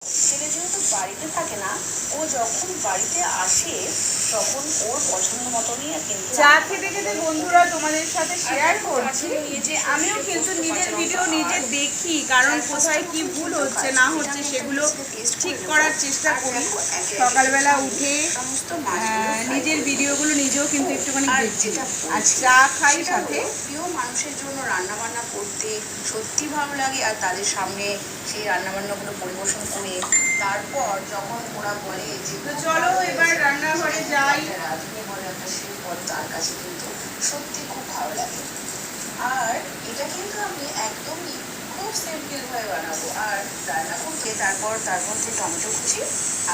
ছেলে যেহেতু বাড়িতে থাকে না, ও যখন বাড়িতে আসে তখন ওর পছন্দ মতনই কিন্তু চা খেতে খেতে বন্ধুরা তোমাদের সাথে শেয়ার করছি যে আমিও কিন্তু নিজের ভিডিও নিজে দেখি, কারণ কোথায় কি ভুল হচ্ছে না হচ্ছে সেগুলো ঠিক করার চেষ্টা করি। সকালবেলা উঠে নিজের ভিডিওগুলো নিজেও কিন্তু একটুখানি দেখছি আর চা খাই সাথে। প্রিয় মানুষের জন্য রান্নাবান্না করতে সত্যি ভালো লাগে, আর তাদের সামনে সেই রান্নাবান্নাগুলো পরিবেশন করে তারপর যখন ওরা বলে যে তো চলো এবার রান্নাঘরে যাই। রাঁধুনি বলে একটা শিল্পদ, তার কাছে কিন্তু সত্যি খুব ভালো লাগে। আর এটা কিন্তু আমি একদমই খুব সিম্পল ভাবে বানাবো। আর রান্না করতে তারপর তার মধ্যে টমেটো কুচি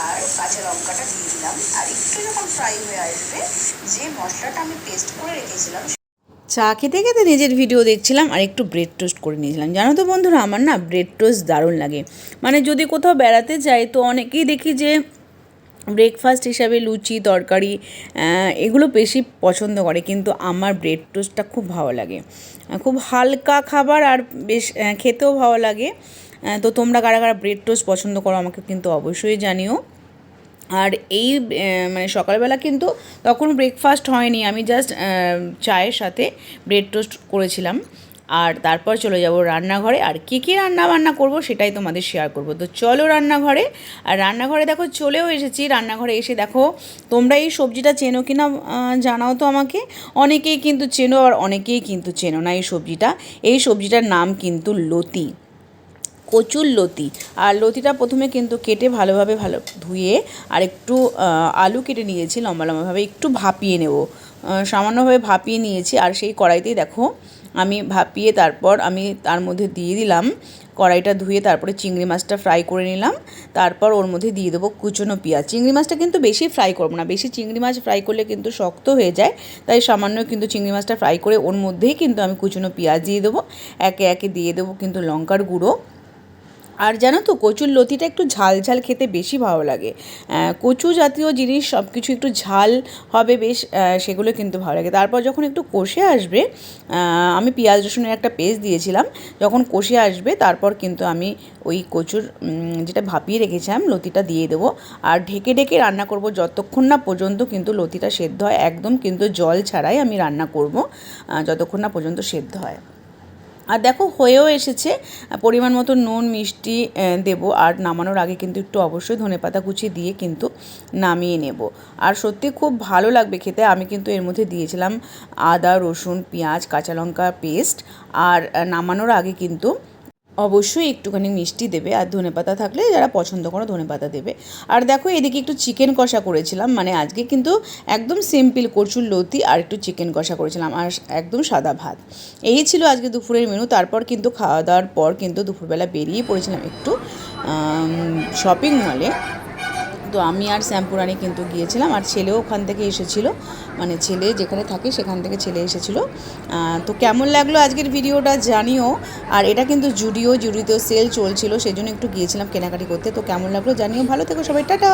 আর কাঁচা লঙ্কাটা দিয়ে দিলাম, আর একটু যখন ফ্রাই হয়ে আসবে যে মশলাটা আমি পেস্ট করে রেখেছিলাম। চা খেতে খেতে নিজের ভিডিও দেখছিলাম আর একটু ব্রেড টোস্ট করে নিয়েছিলাম। জানো তো বন্ধুরা, আমার না ব্রেড টোস্ট দারুণ লাগে। মানে যদি কোথাও বেড়াতে যাই তো অনেকেই দেখি যে ব্রেকফাস্ট হিসাবে লুচি তরকারি এগুলো বেশি পছন্দ করে, কিন্তু আমার ব্রেড টোস্টটা খুব ভালো লাগে। খুব হালকা খাবার আর বেশ খেতেও ভালো লাগে। তো তোমরা কারা কারা ব্রেড টোস্ট পছন্দ করো আমাকে কিন্তু অবশ্যই জানিও। আর এই মানে সকালবেলা কিন্তু তখন ব্রেকফাস্ট হয়নি, আমি জাস্ট চায়ের সাথে ব্রেড টোস্ট করেছিলাম। আর তারপর চলে যাব রান্নাঘরে, আর কী রান্না করব সেটাই তোমাদের শেয়ার করব। তো চলো রান্নাঘরে। আর রান্নাঘরে দেখো চলেও এসেছি। রান্নাঘরে এসে দেখো তোমরা এই সবজিটা চেনো কি না জানাও তো আমাকে। অনেকেই কিন্তু চেনো আর অনেকেই কিন্তু চেনো না এই সবজিটা। এই সবজিটার নাম কিন্তু লতি, কচুর লতি। আর লতিটা প্রথমে কিন্তু কেটে ভালোভাবে ধুয়ে আর একটু আলু কেটে নিয়েছি লম্বা লম্বাভাবে, একটু ভাপিয়ে নেব, সামান্যভাবে ভাপিয়ে নিয়েছি। আর সেই কড়াইতেই দেখো আমি ভাপিয়ে তারপর আমি তার মধ্যে দিয়ে দিলাম, কড়াইটা ধুয়ে তারপরে চিংড়ি মাছটা ফ্রাই করে নিলাম। তারপর ওর মধ্যে দিয়ে দেবো কুচনো পেঁয়াজ। চিংড়ি মাছটা কিন্তু বেশি ফ্রাই করবো না, বেশি চিংড়ি মাছ ফ্রাই করলে কিন্তু শক্ত হয়ে যায়, তাই সামান্য কিন্তু চিংড়ি মাছটা ফ্রাই করে ওর মধ্যেই কিন্তু আমি কুচনো পেঁয়াজ দিয়ে দেবো। একে একে দিয়ে দেবো কিন্তু লঙ্কার গুঁড়ো। আর জানো তো কচুর লতিটা একটু ঝাল ঝাল খেতে বেশি ভালো লাগে। কচু জাতীয় জিনিস সব কিছু একটু ঝাল হবে বেশ, সেগুলো কিন্তু ভালো লাগে। তারপর যখন একটু কষে আসবে, আমি পেঁয়াজ রসুনের একটা পেস্ট দিয়েছিলাম, যখন কষে আসবে তারপর কিন্তু আমি ওই কচুর যেটা ভাপিয়ে রেখেছিলাম লতিটা দিয়ে দেবো। আর ঢেকে ঢেকে রান্না করব যতক্ষণ না পর্যন্ত কিন্তু লতিটা সেদ্ধ হয়। একদম কিন্তু জল ছাড়াই আমি রান্না করব যতক্ষণ না পর্যন্ত সেদ্ধ হয়। আর দেখো হয়েও এসেছে। পরিমাণ মতো নুন মিষ্টি দেবো। আর নামানোর আগে কিন্তু একটু অবশ্যই ধনেপাতা কুচি দিয়ে কিন্তু নামিয়ে নেব। আর সত্যি খুব ভালো লাগবে খেতে। আমি কিন্তু এর মধ্যে দিয়েছিলাম আদা রসুন পেঁয়াজ কাঁচা লঙ্কা পেস্ট। আর নামানোর আগে কিন্তু অবশ্যই একটুখানি মিষ্টি দেবে, আর ধনেপাতা থাকলে যারা পছন্দ করো ধনেপাতা দেবে। আর দেখো এদিকে একটু চিকেন কষা করেছিলাম, মানে আজকে কিন্তু একদম সিম্পল কচুর লতি আর একটু চিকেন কষা করেছিলাম আর একদম সাদা ভাত। এই ছিল আজকে দুপুরের মেনু। তারপর কিন্তু খাওয়া দাওয়ার পর কিন্তু দুপুরবেলা বেরিয়ে পড়েছিলাম একটু শপিং মলে। তো আমি আর শ্যাম্পুরানি কিন্তু গিয়েছিলাম, আর ছেলেও ওখান থেকে এসেছিলো, মানে ছেলে যেখানে থাকে সেখান থেকে ছেলে এসেছিলো। তো কেমন লাগলো আজকের ভিডিওটা জানিও। আর এটা কিন্তু জুডিওতেও সেল চলছিল, সেজন্য একটু গিয়েছিলাম কেনাকাটি করতে। তো কেমন লাগলো জানিও। ভালো থেকো সবাই, টাটা।